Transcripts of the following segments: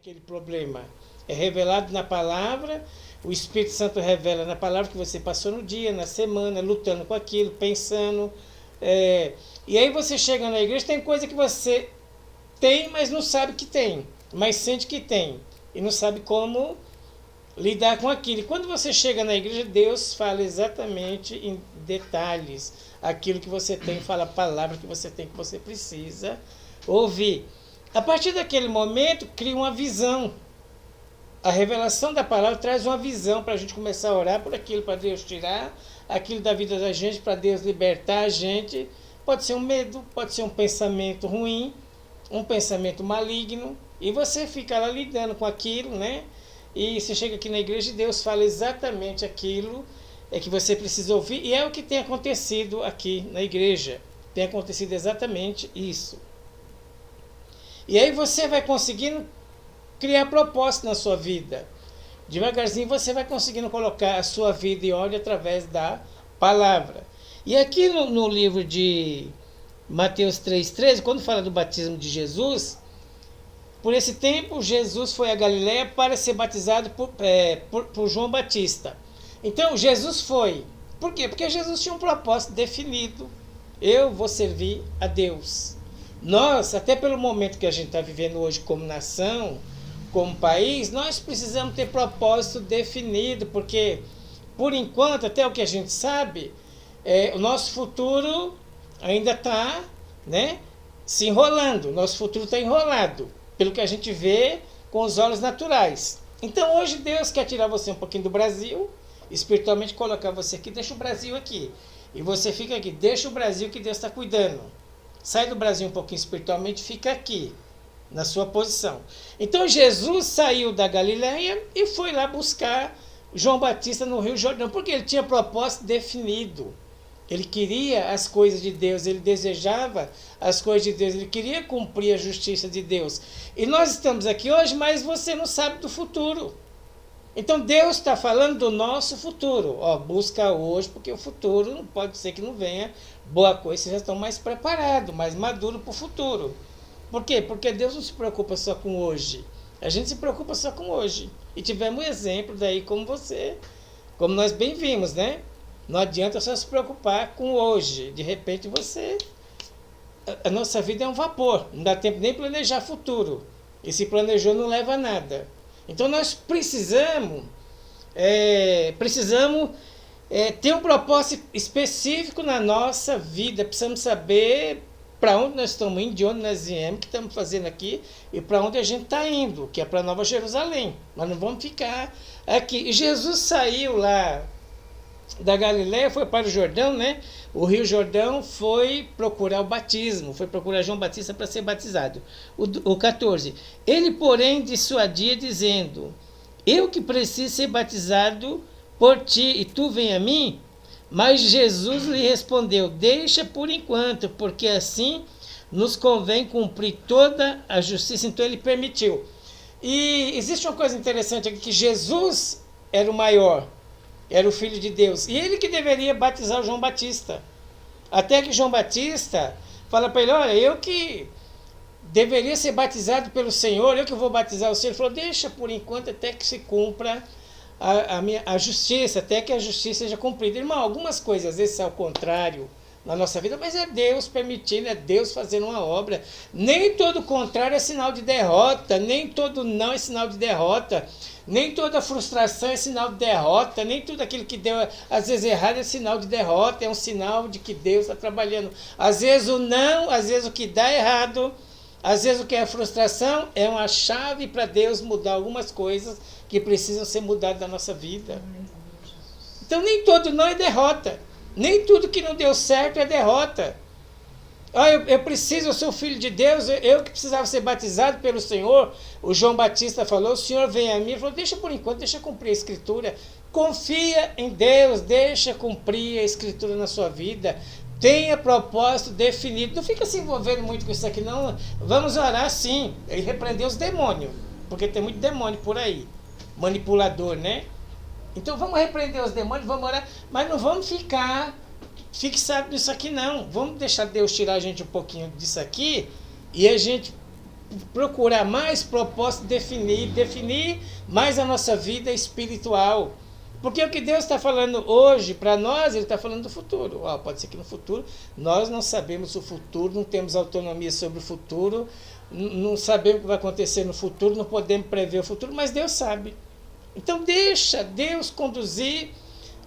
aquele problema. É revelado na palavra, o Espírito Santo revela na palavra que você passou no dia, na semana, lutando com aquilo, pensando. E aí você chega na igreja, tem coisa que você tem, mas não sabe que tem, mas sente que tem, e não sabe como lidar com aquilo. E quando você chega na igreja, Deus fala exatamente em detalhes aquilo que você tem, fala a palavra que você tem, que você precisa ouvir. A partir daquele momento, cria uma visão. A revelação da palavra traz uma visão para a gente começar a orar por aquilo, para Deus tirar aquilo da vida da gente, para Deus libertar a gente. Pode ser um medo, pode ser um pensamento ruim, um pensamento maligno, e você fica lá lidando com aquilo, né? E você chega aqui na igreja e Deus fala exatamente aquilo que você precisa ouvir, e é o que tem acontecido aqui na igreja. Tem acontecido exatamente isso. E aí você vai conseguindo criar propósito na sua vida. Devagarzinho você vai conseguindo colocar a sua vida em ordem através da palavra. E aqui no livro de Mateus 3,13, quando fala do batismo de Jesus, por esse tempo Jesus foi a Galiléia para ser batizado por João Batista. Então Jesus foi. Por quê? Porque Jesus tinha um propósito definido. Eu vou servir a Deus. Nós, até pelo momento que a gente está vivendo hoje como nação, como país, nós precisamos ter propósito definido, porque, por enquanto, até o que a gente sabe, o nosso futuro ainda está, né, se enrolando. Nosso futuro está enrolado, pelo que a gente vê com os olhos naturais. Então, hoje, Deus quer tirar você um pouquinho do Brasil, espiritualmente colocar você aqui, deixa o Brasil aqui. E você fica aqui, deixa o Brasil que Deus está cuidando. Sai do Brasil um pouquinho espiritualmente, fica aqui, na sua posição. Então Jesus saiu da Galiléia e foi lá buscar João Batista no Rio Jordão, porque ele tinha propósito definido. Ele queria as coisas de Deus, ele desejava as coisas de Deus, ele queria cumprir a justiça de Deus. E nós estamos aqui hoje, mas você não sabe do futuro. Então Deus está falando do nosso futuro. Busca hoje, porque o futuro não pode ser que não venha boa coisa, vocês já estão mais preparados, mais maduros para o futuro. Por quê? Porque Deus não se preocupa só com hoje. A gente se preocupa só com hoje. E tivemos um exemplo daí como nós bem vimos, né? Não adianta só se preocupar com hoje. De repente a nossa vida é um vapor. Não dá tempo nem planejar futuro. E se planejou não leva a nada. Então nós precisamos ter um propósito específico na nossa vida. Precisamos saber para onde nós estamos indo, de onde nós viemos, o que estamos fazendo aqui e para onde a gente está indo, que é para Nova Jerusalém. Nós não vamos ficar aqui. E Jesus saiu lá da Galiléia, foi para o Jordão, né? O Rio Jordão, foi procurar o batismo, foi procurar João Batista para ser batizado. O 14. Ele, porém, dissuadia, dizendo: eu que preciso ser batizado por ti, e tu vem a mim? Mas Jesus lhe respondeu: deixa por enquanto, porque assim nos convém cumprir toda a justiça. Então ele permitiu. E existe uma coisa interessante aqui, que Jesus era o maior, era o Filho de Deus, e ele que deveria batizar o João Batista. Até que João Batista fala para ele: olha, eu que deveria ser batizado pelo Senhor, eu que vou batizar o Senhor. Ele falou: deixa por enquanto até que se cumpra a justiça, até que a justiça seja cumprida. Irmão, algumas coisas às vezes são ao contrário na nossa vida, mas é Deus permitindo, é Deus fazendo uma obra. Nem todo contrário é sinal de derrota, nem todo não é sinal de derrota, nem toda frustração é sinal de derrota, nem tudo aquilo que deu às vezes errado é sinal de derrota, é um sinal de que Deus está trabalhando. Às vezes o não, às vezes o que dá errado, às vezes o que é frustração é uma chave para Deus mudar algumas coisas que precisam ser mudadas da nossa vida. Então nem todo não é derrota. Nem tudo que não deu certo é derrota. Eu sou filho de Deus, eu que precisava ser batizado pelo Senhor. O João Batista falou: o Senhor vem a mim. Ele falou: deixa por enquanto, deixa cumprir a Escritura. Confia em Deus, deixa cumprir a Escritura na sua vida. Tenha propósito definido. Não fica se envolvendo muito com isso aqui, não. Vamos orar sim. E repreender os demônios, porque tem muito demônio por aí. Manipulador, né? Então vamos repreender os demônios, vamos orar, mas não vamos ficar fixados nisso aqui, não. Vamos deixar Deus tirar a gente um pouquinho disso aqui e a gente procurar mais propósito, definir mais a nossa vida espiritual. Porque o que Deus está falando hoje para nós, Ele está falando do futuro. Pode ser que no futuro, nós não sabemos o futuro, não temos autonomia sobre o futuro, não sabemos o que vai acontecer no futuro, não podemos prever o futuro, mas Deus sabe. Então deixa Deus conduzir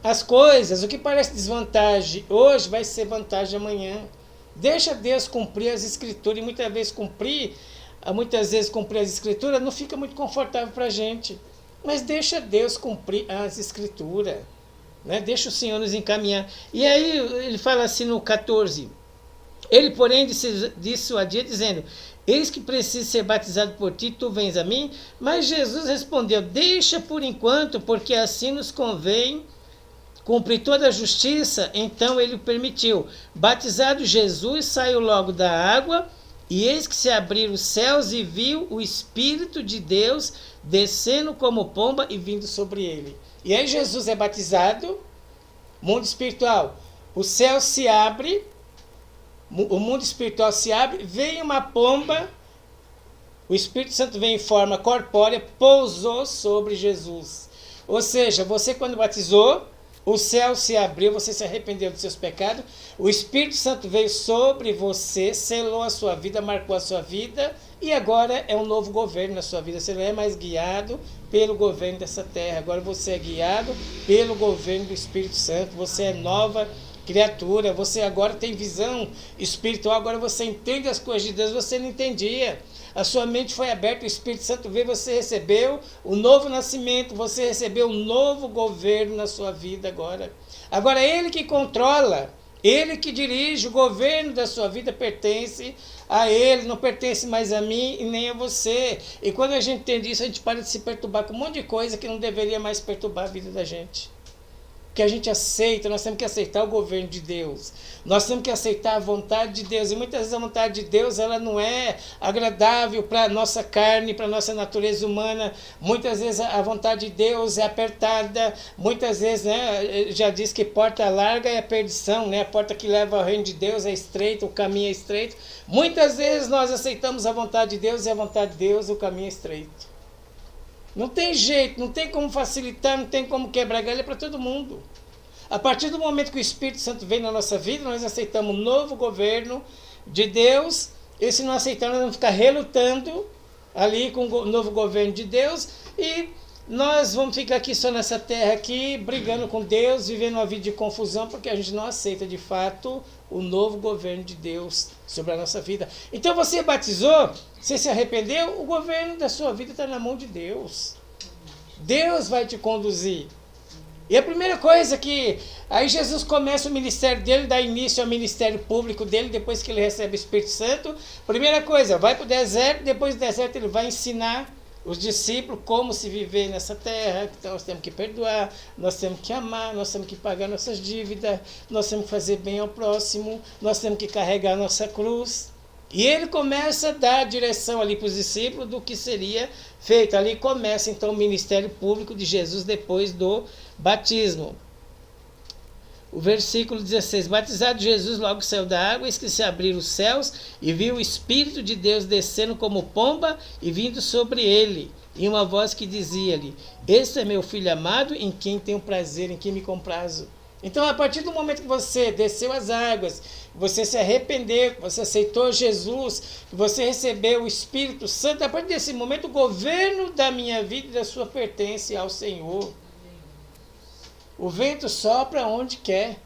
as coisas. O que parece desvantagem hoje vai ser vantagem amanhã. Deixa Deus cumprir as escrituras. E muitas vezes cumprir as escrituras não fica muito confortável para a gente. Mas deixa Deus cumprir as escrituras. Né? Deixa o Senhor nos encaminhar. E aí ele fala assim no 14. Ele, porém, dissuadia, dizendo: eis que preciso ser batizado por ti, tu vens a mim? Mas Jesus respondeu: deixa por enquanto, porque assim nos convém cumprir toda a justiça. Então ele o permitiu. Batizado Jesus, saiu logo da água, e eis que se abriram os céus, e viu o Espírito de Deus descendo como pomba e vindo sobre ele. E aí Jesus é batizado, mundo espiritual, o céu se abre, o mundo espiritual se abre, vem uma pomba, o Espírito Santo vem em forma corpórea, pousou sobre Jesus. Ou seja, você quando batizou, o céu se abriu, você se arrependeu dos seus pecados, o Espírito Santo veio sobre você, selou a sua vida, marcou a sua vida, e agora é um novo governo na sua vida. Você não é mais guiado pelo governo dessa terra, agora você é guiado pelo governo do Espírito Santo, você é nova criatura, você agora tem visão espiritual, agora você entende as coisas de Deus, você não entendia. A sua mente foi aberta, o Espírito Santo veio, você recebeu o novo nascimento, você recebeu um novo governo na sua vida agora. Agora é Ele que controla, Ele que dirige, o governo da sua vida pertence a Ele, não pertence mais a mim e nem a você. E quando a gente entende isso, a gente para de se perturbar com um monte de coisa que não deveria mais perturbar a vida da gente. Que a gente aceita, nós temos que aceitar o governo de Deus, nós temos que aceitar a vontade de Deus, e muitas vezes a vontade de Deus ela não é agradável para a nossa carne, para a nossa natureza humana, muitas vezes a vontade de Deus é apertada, muitas vezes, né, já diz que porta larga é a perdição, né, a porta que leva ao reino de Deus é estreita, o caminho é estreito, muitas vezes nós aceitamos a vontade de Deus, e a vontade de Deus, o caminho é estreito. Não tem jeito, não tem como facilitar, não tem como quebrar galha para todo mundo. A partir do momento que o Espírito Santo vem na nossa vida, nós aceitamos um novo governo de Deus, e se não aceitar, nós vamos ficar relutando ali com o novo governo de Deus, e nós vamos ficar aqui só nessa terra aqui, brigando com Deus, vivendo uma vida de confusão, porque a gente não aceita de fato o novo governo de Deus sobre a nossa vida. Então você batizou, você se arrependeu, o governo da sua vida está na mão de Deus. Deus vai te conduzir. E a primeira coisa que... Aí Jesus começa o ministério dele, dá início ao ministério público dele, depois que ele recebe o Espírito Santo. Primeira coisa, vai para o deserto, depois do deserto ele vai ensinar os discípulos como se viver nessa terra. Então nós temos que perdoar, nós temos que amar, nós temos que pagar nossas dívidas, nós temos que fazer bem ao próximo, nós temos que carregar nossa cruz. E ele começa a dar a direção ali para os discípulos do que seria feito. Ali começa então o ministério público de Jesus depois do batismo. O versículo 16, batizado Jesus logo saiu da água, eis que se abriram os céus, e viu o Espírito de Deus descendo como pomba e vindo sobre ele. E uma voz que dizia-lhe: este é meu filho amado, em quem tenho prazer, em quem me comprazo. Então, a partir do momento que você desceu as águas, você se arrependeu, você aceitou Jesus, você recebeu o Espírito Santo, a partir desse momento o governo da minha vida e da sua pertence ao Senhor. O vento sopra onde quer.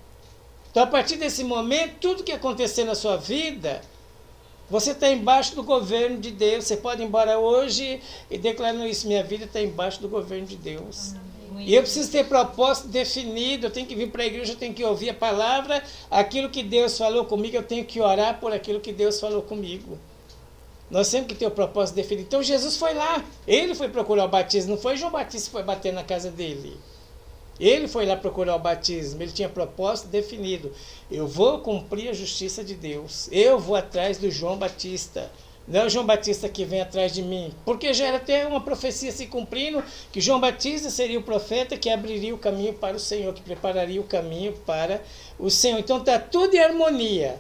Então, a partir desse momento, tudo que acontecer na sua vida, você está embaixo do governo de Deus. Você pode ir embora hoje e declarando isso: minha vida está embaixo do governo de Deus. E eu preciso ter propósito definido, eu tenho que vir para a igreja, eu tenho que ouvir a palavra, aquilo que Deus falou comigo, eu tenho que orar por aquilo que Deus falou comigo. Nós temos que ter o propósito definido. Então Jesus foi lá, ele foi procurar o batismo, não foi João Batista que foi bater na casa dele. Ele foi lá procurar o batismo, ele tinha propósito definido. Eu vou cumprir a justiça de Deus, eu vou atrás do João Batista. Não é o João Batista que vem atrás de mim, porque já era até uma profecia se cumprindo, que João Batista seria o profeta que abriria o caminho para o Senhor, que prepararia o caminho para o Senhor. Então está tudo em harmonia.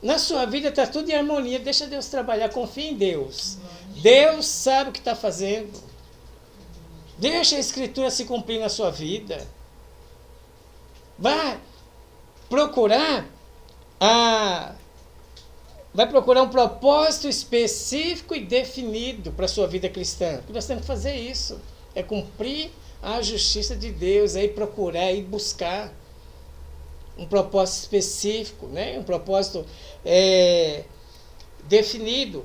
Na sua vida está tudo em harmonia, deixa Deus trabalhar, confia em Deus. Deus sabe o que está fazendo. Deixa a Escritura se cumprir na sua vida. Vai procurar um propósito específico e definido para a sua vida cristã. Porque nós temos que fazer isso. É cumprir a justiça de Deus, é ir procurar, é ir buscar um propósito específico, né? Um propósito definido.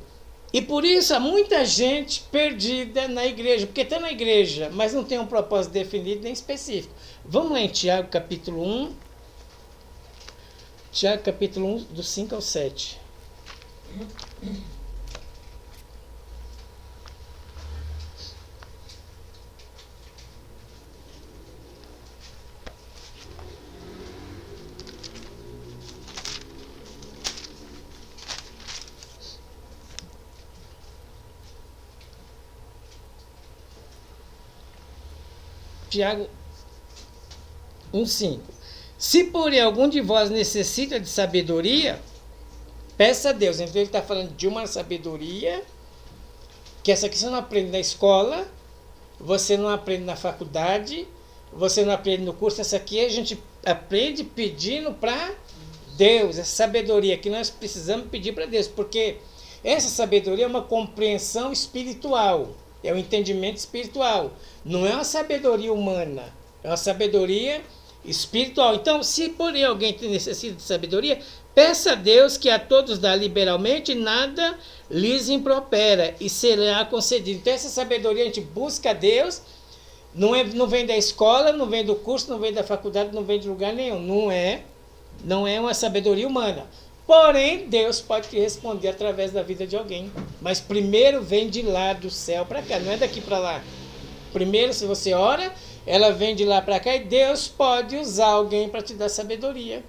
E por isso há muita gente perdida na igreja, porque está na igreja, mas não tem um propósito definido nem específico. Vamos lá em Tiago capítulo 1. Tiago capítulo 1, do 5 ao 7. Tiago 1,5. Se porém algum de vós necessita de sabedoria, peça a Deus. Então ele está falando de uma sabedoria, que essa aqui você não aprende na escola, você não aprende na faculdade, você não aprende no curso. Essa aqui a gente aprende pedindo para Deus. Essa sabedoria que nós precisamos pedir para Deus, porque essa sabedoria é uma compreensão espiritual. É um entendimento espiritual. Não é uma sabedoria humana. É uma sabedoria espiritual. Então, se porém alguém necessita de sabedoria, peça a Deus, que a todos dá liberalmente, nada lhes impropera, e será concedido. Então, essa sabedoria a gente busca a Deus. Não vem da escola, não vem do curso, não vem da faculdade, não vem de lugar nenhum. Não é uma sabedoria humana. Porém, Deus pode te responder através da vida de alguém. Mas primeiro vem de lá do céu para cá, não é daqui para lá. Primeiro, se você ora, ela vem de lá para cá e Deus pode usar alguém para te dar sabedoria.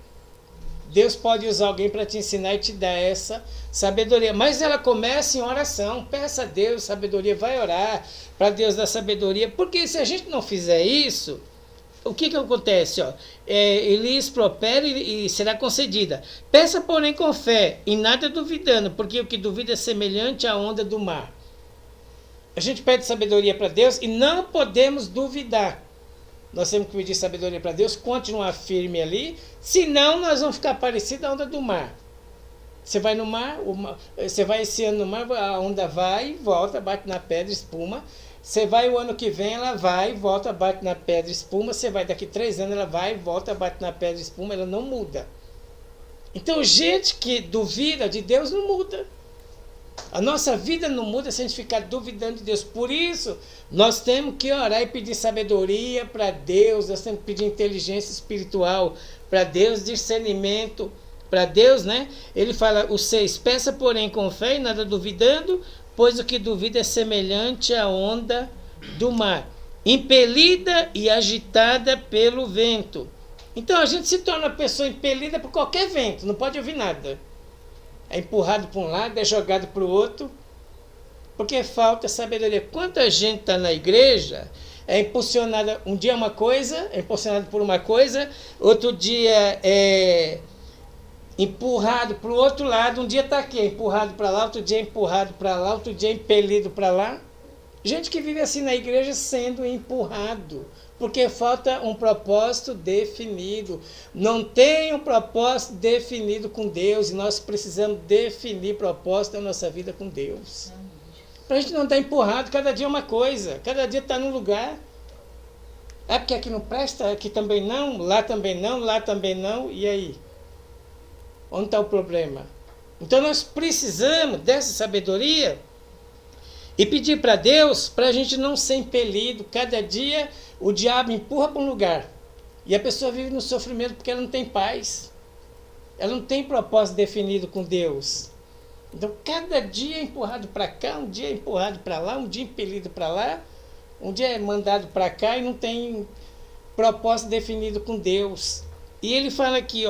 Deus pode usar alguém para te ensinar e te dar essa sabedoria. Mas ela começa em oração. Peça a Deus sabedoria, vai orar para Deus dar sabedoria. Porque se a gente não fizer isso, o que acontece? Lhes propera e será concedida. Peça, porém, com fé, e nada duvidando, porque o que duvida é semelhante à onda do mar. A gente pede sabedoria para Deus e não podemos duvidar. Nós temos que pedir sabedoria para Deus, continuar firme ali, senão nós vamos ficar parecidos à onda do mar. Você vai no mar, você vai esse ano no mar, a onda vai e volta, bate na pedra, espuma. Você vai o ano que vem, ela vai, volta, bate na pedra, espuma. Você vai daqui 3 anos, ela vai, volta, bate na pedra, espuma. Ela não muda. Então, gente que duvida de Deus não muda. A nossa vida não muda se a gente ficar duvidando de Deus. Por isso, nós temos que orar e pedir sabedoria para Deus. Nós temos que pedir inteligência espiritual para Deus, discernimento para Deus, né? Ele fala, o 6, peça porém com fé e nada duvidando, pois o que duvida é semelhante à onda do mar, impelida e agitada pelo vento. Então a gente se torna uma pessoa impelida por qualquer vento, não pode ouvir nada. É empurrado para um lado, é jogado para o outro, porque falta sabedoria. Quanta gente está na igreja, é impulsionada, um dia uma coisa, é impulsionado por uma coisa, outro dia é empurrado para o outro lado, um dia está aqui, empurrado para lá, outro dia empurrado para lá, outro dia impelido para lá. Gente que vive assim na igreja sendo empurrado, porque falta um propósito definido. Não tem um propósito definido com Deus, e nós precisamos definir propósito da nossa vida com Deus. Para a gente não estar empurrado, cada dia é uma coisa, cada dia está num lugar. É porque aqui não presta, aqui também não, lá também não, lá também não, e aí? Onde está o problema? Então nós precisamos dessa sabedoria e pedir para Deus para a gente não ser impelido. Cada dia o diabo empurra para um lugar e a pessoa vive no sofrimento porque ela não tem paz. Ela não tem propósito definido com Deus. Então cada dia é empurrado para cá, um dia é empurrado para lá, um dia impelido para lá, um dia é mandado para cá e não tem propósito definido com Deus. E ele fala aqui,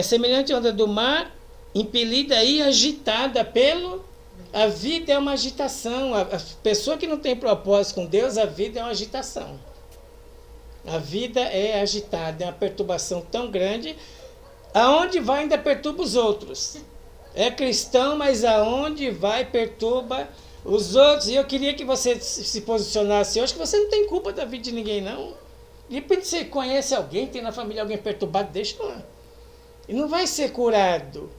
semelhante à onda do mar, impelida e agitada pelo... A vida é uma agitação. A pessoa que não tem propósito com Deus, a vida é uma agitação. A vida é agitada, é uma perturbação tão grande. Aonde vai ainda perturba os outros. É cristão, mas aonde vai perturba Os outros, e eu queria que você se posicionasse hoje, que você não tem culpa da vida de ninguém, não. De repente você conhece alguém, tem na família alguém perturbado, deixa lá. E não vai ser curado,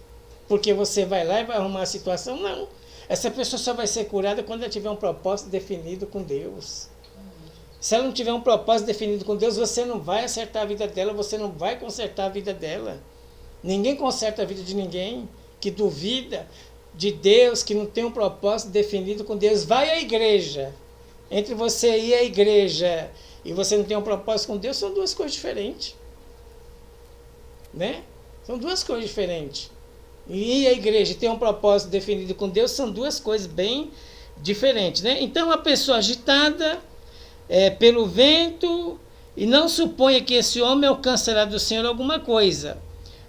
porque você vai lá e vai arrumar a situação, não. Essa pessoa só vai ser curada quando ela tiver um propósito definido com Deus. Se ela não tiver um propósito definido com Deus, você não vai acertar a vida dela, você não vai consertar a vida dela. Ninguém conserta a vida de ninguém que duvida de Deus, que não tem um propósito definido com Deus. Vai à igreja. Entre você ir à igreja e você não tem um propósito com Deus, são duas coisas diferentes. Né? São duas coisas diferentes. E ir à igreja e ter um propósito definido com Deus são duas coisas bem diferentes. Né? Então, a pessoa agitada pelo vento e não suponha que esse homem alcançará do Senhor alguma coisa.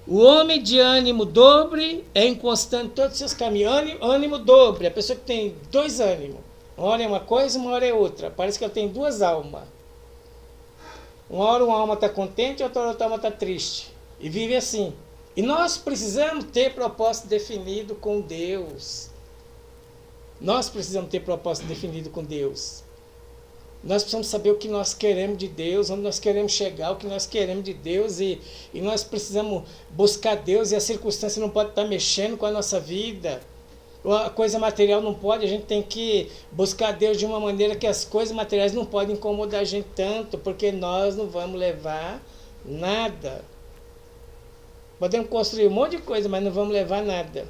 O homem de ânimo dobre é inconstante em todos os seus caminhos. Ânimo dobre, a pessoa que tem dois ânimos. Uma hora é uma coisa, uma hora é outra. Parece que ela tem duas almas. Uma hora alma está contente, outra hora a alma está triste. E vive assim. E nós precisamos ter propósito definido com Deus. Nós precisamos ter propósito definido com Deus. Nós precisamos saber o que nós queremos de Deus, onde nós queremos chegar, o que nós queremos de Deus, e nós precisamos buscar Deus, e a circunstância não pode estar mexendo com a nossa vida. A coisa material não pode, a gente tem que buscar Deus de uma maneira que as coisas materiais não podem incomodar a gente tanto, porque nós não vamos levar nada. Podemos construir um monte de coisa, mas não vamos levar nada.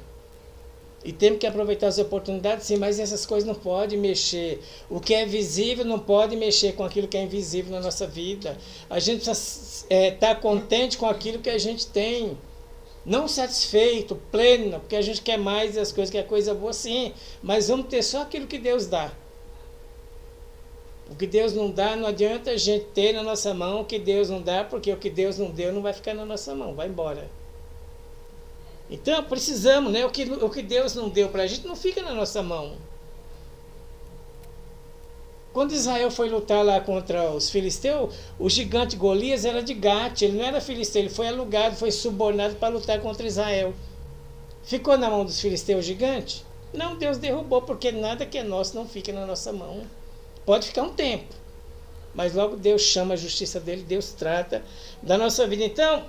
E temos que aproveitar as oportunidades, sim, mas essas coisas não podem mexer. O que é visível não pode mexer com aquilo que é invisível na nossa vida. A gente precisa estar contente com aquilo que a gente tem. Não satisfeito, pleno, porque a gente quer mais as coisas, que é coisa boa, sim. Mas vamos ter só aquilo que Deus dá. O que Deus não dá, não adianta a gente ter na nossa mão o que Deus não dá, porque o que Deus não deu não vai ficar na nossa mão, vai embora. Então, precisamos, né? O que Deus não deu para a gente não fica na nossa mão. Quando Israel foi lutar lá contra os filisteus, o gigante Golias era de Gate, ele não era filisteu, ele foi alugado, foi subornado para lutar contra Israel. Ficou na mão dos filisteus o gigante? Não, Deus derrubou, porque nada que é nosso não fica na nossa mão. Pode ficar um tempo, mas logo Deus chama a justiça dele, Deus trata da nossa vida. Então,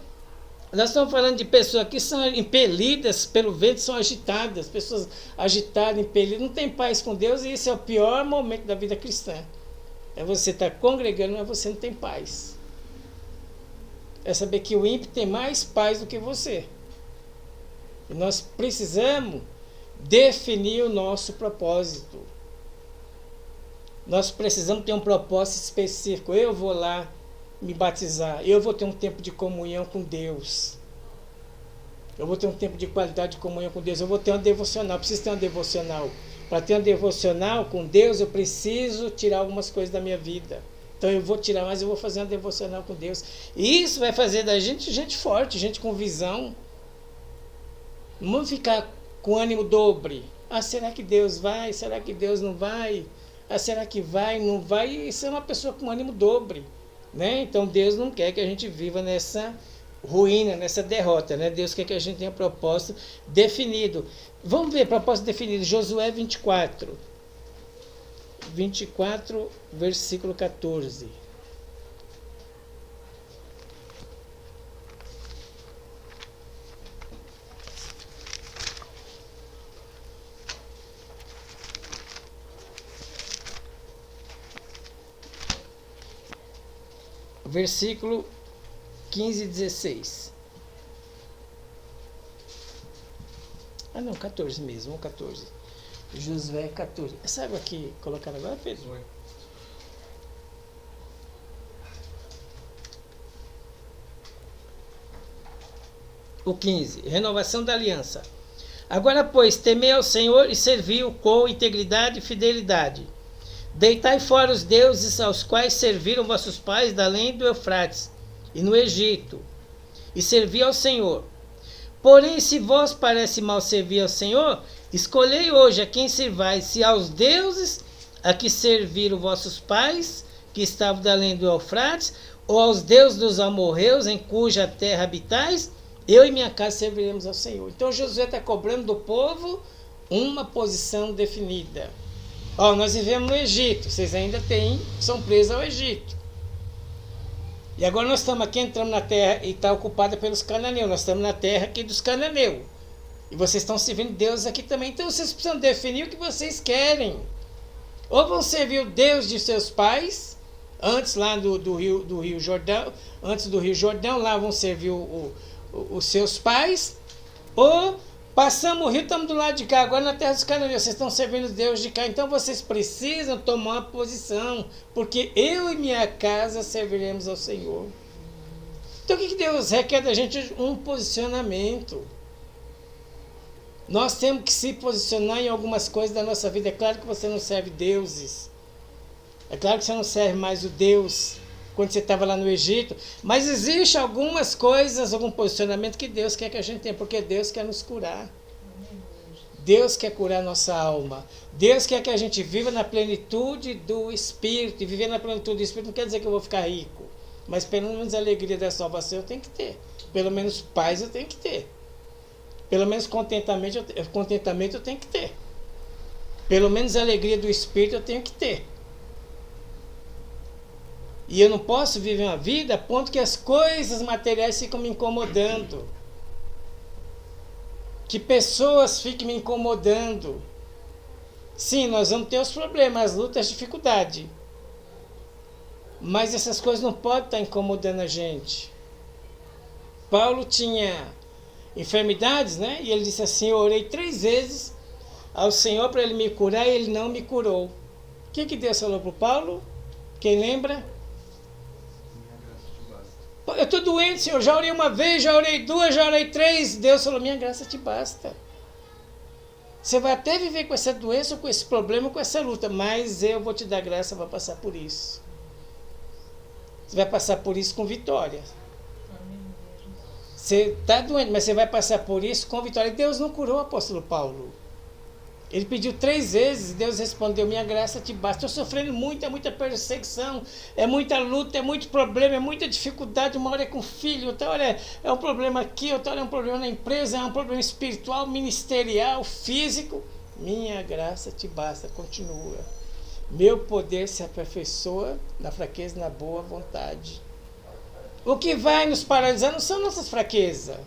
nós estamos falando de pessoas que são impelidas pelo vento, são agitadas, pessoas agitadas, impelidas, não tem paz com Deus, e esse é o pior momento da vida cristã. É você estar congregando, mas você não tem paz. É saber que o ímpio tem mais paz do que você. E nós precisamos definir o nosso propósito. Nós precisamos ter um propósito específico. Eu vou lá me batizar, eu vou ter um tempo de comunhão com Deus, eu vou ter um tempo de qualidade de comunhão com Deus, eu vou ter uma devocional, preciso ter uma devocional. Para ter uma devocional com Deus, eu preciso tirar algumas coisas da minha vida. Então eu vou tirar, mas eu vou fazer uma devocional com Deus. E isso vai fazer da gente gente forte, gente com visão. Não vamos ficar com ânimo dobre. Ah, será que Deus vai? Será que Deus não vai? Ah, será que vai? Não vai? Isso é uma pessoa com ânimo dobre. Né? Então Deus não quer que a gente viva nessa ruína, nessa derrota, né? Deus quer que a gente tenha propósito definido. Vamos ver propósito definido. Josué 24, versículo 14. Versículo 15 e 16. Ah, não, 14 mesmo, 14. Josué 14. Essa água aqui colocaram agora, Pedro? Foi. O 15. Renovação da aliança. Agora, pois, temei ao Senhor e servi-o com integridade e fidelidade. Deitai fora os deuses aos quais serviram vossos pais da além do Eufrates e no Egito, e servi ao Senhor. Porém, se vos parece mal servir ao Senhor, escolhei hoje a quem servais, se aos deuses a que serviram vossos pais, que estavam da além do Eufrates, ou aos deuses dos amorreus, em cuja terra habitais, eu e minha casa serviremos ao Senhor. Então Josué está cobrando do povo uma posição definida. Ó, nós vivemos no Egito, vocês ainda são presos ao Egito. E agora nós estamos aqui, entramos na terra e está ocupada pelos cananeus. Nós estamos na terra aqui dos cananeus. E vocês estão servindo Deus aqui também. Então vocês precisam definir o que vocês querem. Ou vão servir o Deus de seus pais, antes lá do Rio Jordão, antes do Rio Jordão, lá vão servir os seus pais, ou passamos o rio, estamos do lado de cá, agora na terra dos cananeus, vocês estão servindo Deus de cá, então vocês precisam tomar uma posição, porque eu e minha casa serviremos ao Senhor. Então o que Deus requer da gente? Um posicionamento. Nós temos que se posicionar em algumas coisas da nossa vida. É claro que você não serve deuses. É claro que você não serve mais o Deus quando você estava lá no Egito. Mas existe algumas coisas, algum posicionamento que Deus quer que a gente tenha. Porque Deus quer nos curar. Deus quer curar nossa alma. Deus quer que a gente viva na plenitude do Espírito. E viver na plenitude do Espírito não quer dizer que eu vou ficar rico. Mas pelo menos a alegria da salvação eu tenho que ter. Pelo menos paz eu tenho que ter. Pelo menos contentamento eu tenho que ter. Pelo menos a alegria do Espírito eu tenho que ter. E eu não posso viver uma vida a ponto que as coisas materiais ficam me incomodando. Que pessoas fiquem me incomodando. Sim, nós vamos ter os problemas, as lutas, as dificuldades. Mas essas coisas não podem estar incomodando a gente. Paulo tinha enfermidades, né? E ele disse assim: eu orei 3 vezes ao Senhor para ele me curar e ele não me curou. O que Deus falou para o Paulo? Quem lembra? Eu estou doente, Senhor, já orei 1 vez, já orei 2, já orei 3. Deus falou: minha graça te basta. Você vai até viver com essa doença, com esse problema, com essa luta, mas eu vou te dar graça para passar por isso. Você vai passar por isso com vitória. Você está doente, mas você vai passar por isso com vitória. E Deus não curou o apóstolo Paulo. Ele pediu 3 vezes e Deus respondeu: minha graça te basta. Estou sofrendo muito, é muita perseguição, é muita luta, é muito problema, é muita dificuldade. Uma hora é com o filho, outra hora é um problema aqui, outra hora é um problema na empresa, é um problema espiritual, ministerial, físico. Minha graça te basta, continua. Meu poder se aperfeiçoa na fraqueza e na boa vontade. O que vai nos paralisar não são nossas fraquezas.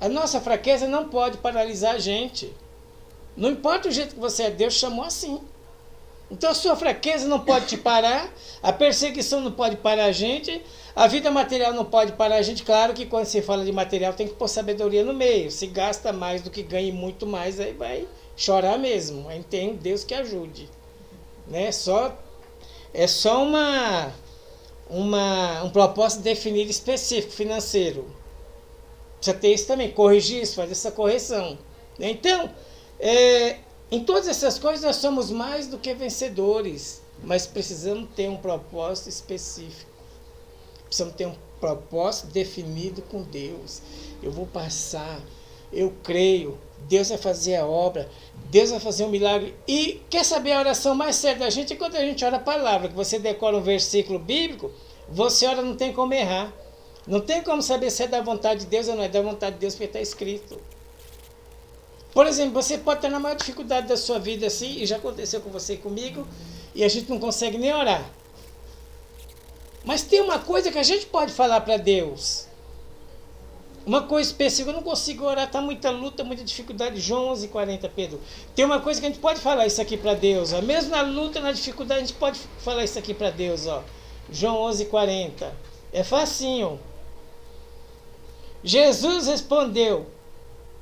A nossa fraqueza não pode paralisar a gente. Não importa o jeito que você é, Deus chamou assim. Então a sua fraqueza não pode te parar, a perseguição não pode parar a gente, a vida material não pode parar a gente. Claro que quando se fala de material tem que pôr sabedoria no meio. Se gasta mais do que ganha e muito mais, aí vai chorar mesmo. Aí tem Deus que ajude. Né? É só um propósito definido específico, financeiro. Precisa ter isso também, corrigir isso, fazer essa correção. Então, em todas essas coisas nós somos mais do que vencedores, mas precisamos ter um propósito específico. Precisamos ter um propósito definido com Deus. Eu vou passar, eu creio, Deus vai fazer a obra, Deus vai fazer um milagre. E quer saber a oração mais séria da gente? É quando a gente ora a palavra, que você decora um versículo bíblico, você ora, não tem como errar. Não tem como saber se é da vontade de Deus ou não é da vontade de Deus, porque está escrito. Por exemplo, você pode estar na maior dificuldade da sua vida assim, e já aconteceu com você e comigo, e a gente não consegue nem orar. Mas tem uma coisa que a gente pode falar para Deus. Uma coisa específica: eu não consigo orar, está muita luta, muita dificuldade. João 11:40, Pedro. Tem uma coisa que a gente pode falar isso aqui para Deus. Ó. Mesmo na luta, na dificuldade, a gente pode falar isso aqui para Deus. Ó. João 11:40. É facinho. Jesus respondeu: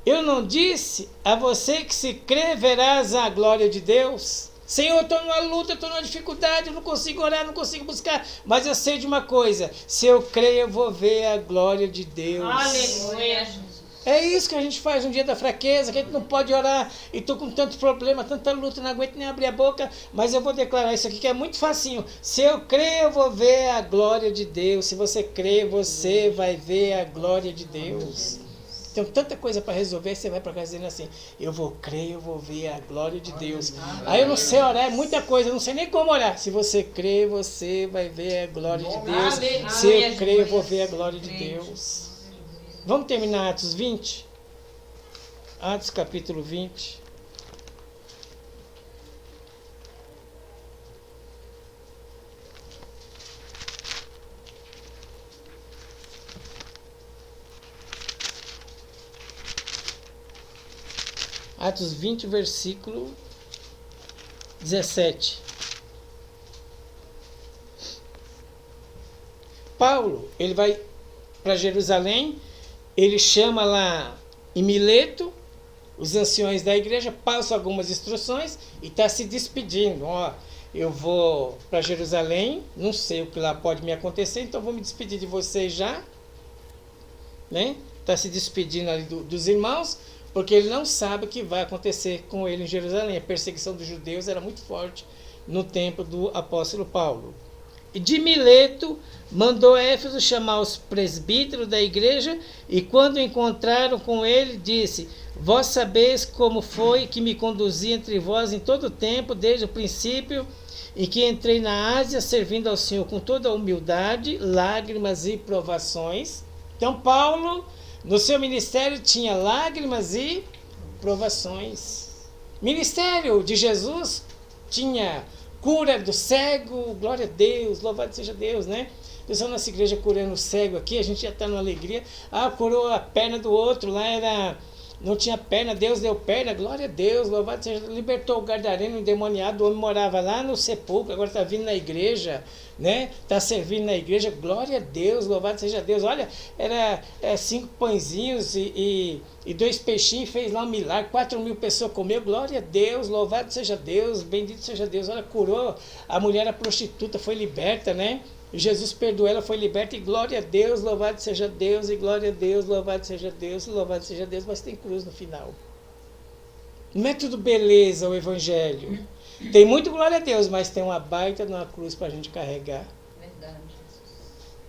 eu não disse a você que se crê verás a glória de Deus? Senhor, eu estou numa luta, estou numa dificuldade, eu não consigo orar, não consigo buscar, mas eu sei de uma coisa: se eu creio, eu vou ver a glória de Deus. Aleluia. É isso que a gente faz no dia da fraqueza, que a gente não pode orar, e estou com tanto problema, tanta luta, não aguento nem abrir a boca, mas eu vou declarar isso aqui que é muito facinho: se eu creio, eu vou ver a glória de Deus. Se você crê, você vai ver a glória de Deus. Tem tanta coisa para resolver, você vai para casa dizendo assim: eu vou crer, eu vou ver a glória de Deus. Aí eu não sei orar, é muita coisa, eu não sei nem como orar. Se você crer, você vai ver a glória de Deus. Se eu crer, eu vou ver a glória de Deus. Vamos terminar Atos 20? Atos capítulo 20. Atos 20, versículo 17. Paulo, ele vai para Jerusalém, ele chama lá em Mileto os anciões da igreja, passa algumas instruções e está se despedindo. Ó, eu vou para Jerusalém, não sei o que lá pode me acontecer, então vou me despedir de vocês já. Né? Está se despedindo ali dos irmãos, porque ele não sabe o que vai acontecer com ele em Jerusalém. A perseguição dos judeus era muito forte no tempo do apóstolo Paulo. E de Mileto mandou Éfeso chamar os presbíteros da igreja, e quando encontraram com ele, disse: vós sabeis como foi que me conduzi entre vós em todo o tempo, desde o princípio em que entrei na Ásia, servindo ao Senhor com toda a humildade, lágrimas e provações. Então Paulo, no seu ministério, tinha lágrimas e provações. Ministério de Jesus tinha cura do cego, glória a Deus, louvado seja Deus, né? Pessoal, nossa igreja curando o cego aqui, a gente já está numa alegria. Ah, curou a perna do outro, lá não tinha perna, Deus deu perna, glória a Deus, louvado seja Deus. Libertou o gadareno endemoniado, o homem morava lá no sepulcro, agora está vindo na igreja, né? Está servindo na igreja, glória a Deus, louvado seja Deus. Olha, era 5 pãezinhos e 2 peixinhos, fez lá um milagre, 4.000 pessoas comeu, glória a Deus, louvado seja Deus, bendito seja Deus. Olha, curou a mulher, a prostituta, foi liberta, né? Jesus perdoou ela, foi liberta, e glória a Deus, louvado seja Deus, e glória a Deus, louvado seja Deus, louvado seja Deus, mas tem cruz no final. Não é tudo beleza o evangelho. Tem muito glória a Deus, mas tem uma baita de uma cruz para a gente carregar. Verdade.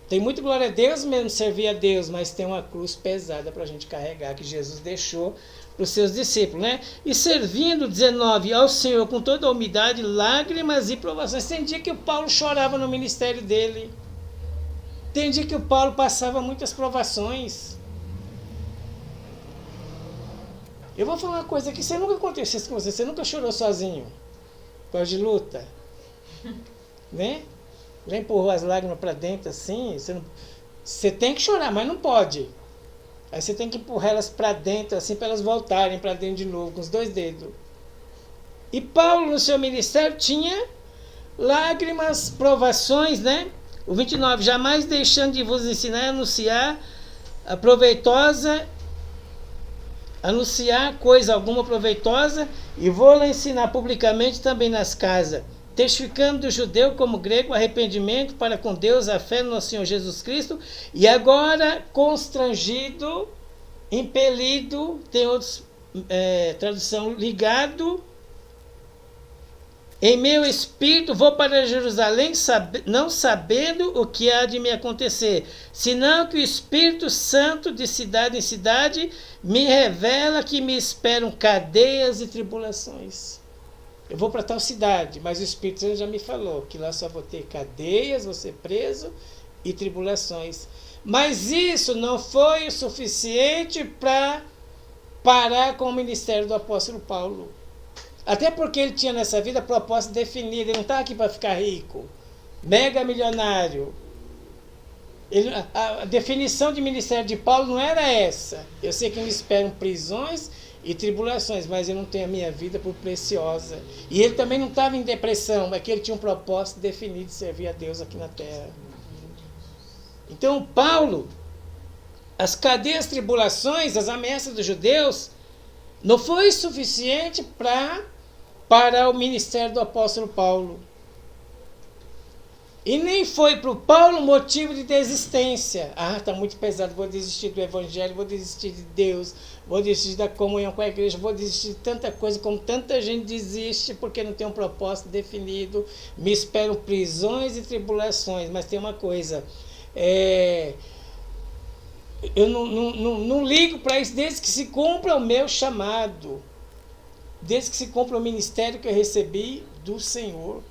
Tem muito glória a Deus mesmo, servir a Deus, mas tem uma cruz pesada para a gente carregar, que Jesus deixou para os seus discípulos, né? E servindo, 19, ao Senhor com toda a humildade, lágrimas e provações. Tem dia que o Paulo chorava no ministério dele. Tem dia que o Paulo passava muitas provações. Eu vou falar uma coisa que você nunca aconteceu com você. Você nunca chorou sozinho. Por causa de luta. Né? Já empurrou as lágrimas para dentro assim. Você tem que chorar, mas não pode. Aí você tem que empurrar elas para dentro, assim, para elas voltarem para dentro de novo, com os 2 dedos. E Paulo, no seu ministério, tinha lágrimas, provações, né? O 29, jamais deixando de vos ensinar a anunciar coisa alguma proveitosa, e vou-la ensinar publicamente também nas casas, testificando do judeu como grego arrependimento para com Deus, a fé no nosso Senhor Jesus Cristo, e agora constrangido, impelido, tem outros tradução, ligado, em meu espírito vou para Jerusalém, não sabendo o que há de me acontecer, senão que o Espírito Santo de cidade em cidade me revela que me esperam cadeias e tribulações. Eu vou para tal cidade, mas o Espírito Santo já me falou que lá só vou ter cadeias, vou ser preso e tribulações. Mas isso não foi o suficiente para parar com o ministério do apóstolo Paulo. Até porque ele tinha nessa vida proposta definida, ele não estava aqui para ficar rico, mega milionário. A definição de ministério de Paulo não era essa. Eu sei que me esperam prisões e tribulações, mas eu não tenho a minha vida por preciosa. E ele também não estava em depressão, é que ele tinha um propósito definido de servir a Deus aqui na terra. Então, Paulo, as cadeias, tribulações, as ameaças dos judeus, não foi suficiente para parar o ministério do apóstolo Paulo. E nem foi para o Paulo motivo de desistência. Ah, está muito pesado, vou desistir do evangelho, vou desistir de Deus, vou desistir da comunhão com a igreja, vou desistir de tanta coisa, como tanta gente desiste porque não tem um propósito definido. Me esperam prisões e tribulações. Mas tem uma coisa, eu não ligo para isso desde que se cumpra o meu chamado, desde que se cumpra o ministério que eu recebi do Senhor.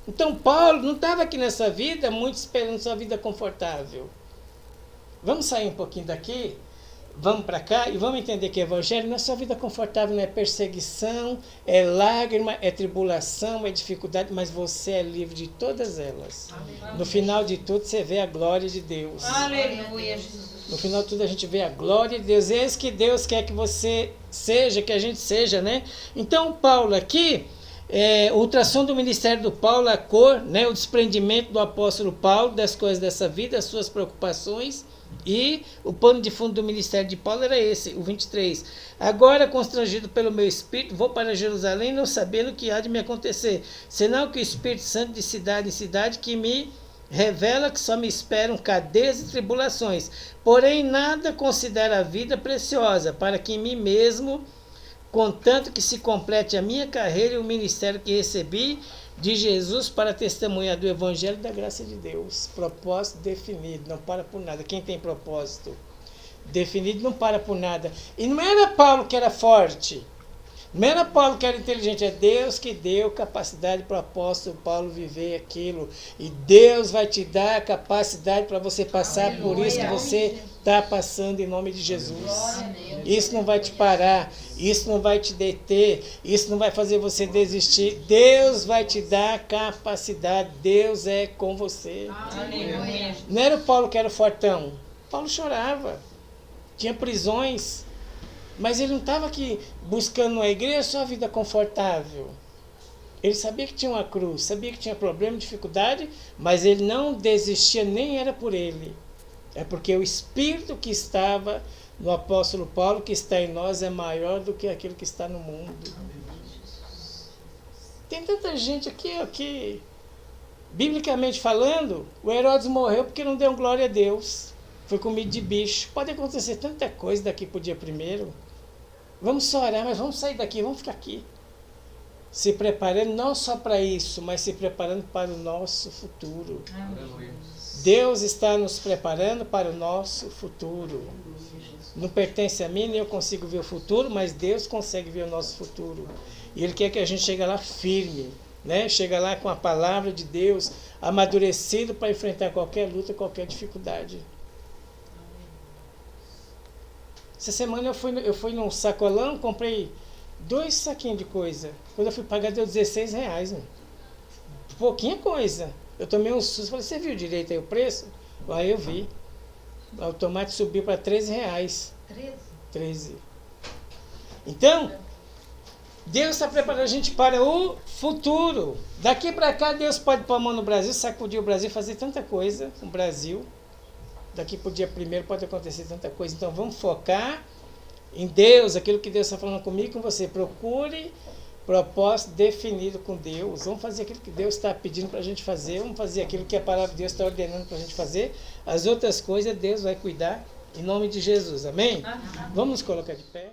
Então Paulo não estava aqui nessa vida muito esperando sua vida confortável. Vamos sair um pouquinho daqui, vamos para cá e vamos entender que o evangelho não é só vida confortável, não é perseguição, é lágrima, é tribulação, é dificuldade, mas você é livre de todas elas. Amém. No final de tudo você vê a glória de Deus. Aleluia, Jesus. No final de tudo a gente vê a glória de Deus. Eis que Deus quer que você seja, que a gente seja, né? Então, Paulo aqui, o ultrassom do ministério do Paulo, a cor, né? O desprendimento do apóstolo Paulo das coisas dessa vida, as suas preocupações. E o pano de fundo do ministério de Paulo era esse, o 23. Agora, constrangido pelo meu espírito, vou para Jerusalém, não sabendo o que há de me acontecer, senão que o Espírito Santo de cidade em cidade que me revela que só me esperam cadeias e tribulações. Porém, nada considero a vida preciosa, para que em mim mesmo, contanto que se complete a minha carreira e o ministério que recebi de Jesus para testemunhar do Evangelho da graça de Deus. Propósito definido, não para por nada. Quem tem propósito definido não para por nada. E não era Paulo que era forte, não era Paulo que era inteligente, é Deus que deu capacidade para o apóstolo Paulo viver aquilo. E Deus vai te dar a capacidade para você passar por isso que você está passando em nome de Jesus. Isso não vai te parar, isso não vai te deter, isso não vai fazer você desistir. Deus vai te dar capacidade, Deus é com você. Não era o Paulo que era o fortão, Paulo chorava, tinha prisões. Mas ele não estava aqui buscando uma igreja só a vida confortável. Ele sabia que tinha uma cruz, sabia que tinha problema, dificuldade, mas ele não desistia, nem era por ele. É porque o Espírito que estava no apóstolo Paulo, que está em nós, é maior do que aquele que está no mundo. Tem tanta gente aqui, que, biblicamente falando, o Herodes morreu porque não deu glória a Deus. Foi comido de bicho. Pode acontecer tanta coisa daqui para o dia primeiro. Vamos só orar, mas vamos sair daqui, vamos ficar aqui. Se preparando não só para isso, mas se preparando para o nosso futuro. Deus está nos preparando para o nosso futuro. Não pertence a mim, nem eu consigo ver o futuro, mas Deus consegue ver o nosso futuro. E Ele quer que a gente chegue lá firme, né? Chega lá com a palavra de Deus, amadurecido para enfrentar qualquer luta, qualquer dificuldade. Essa semana eu fui num sacolão, comprei 2 saquinhos de coisa. Quando eu fui pagar, deu R$16. Né? Pouquinha coisa. Eu tomei um susto, falei, você viu direito aí o preço? Aí eu vi. O tomate subiu para R$13. 13. Então, Deus está preparando a gente para o futuro. Daqui para cá, Deus pode pôr a mão no Brasil, sacudir o Brasil, fazer tanta coisa no Brasil. Daqui para o dia 1º pode acontecer tanta coisa. Então vamos focar em Deus, aquilo que Deus está falando comigo e com você. Procure propósito definido com Deus. Vamos fazer aquilo que Deus está pedindo para a gente fazer. Vamos fazer aquilo que a palavra de Deus está ordenando para a gente fazer. As outras coisas Deus vai cuidar em nome de Jesus. Amém? Vamos nos colocar de pé.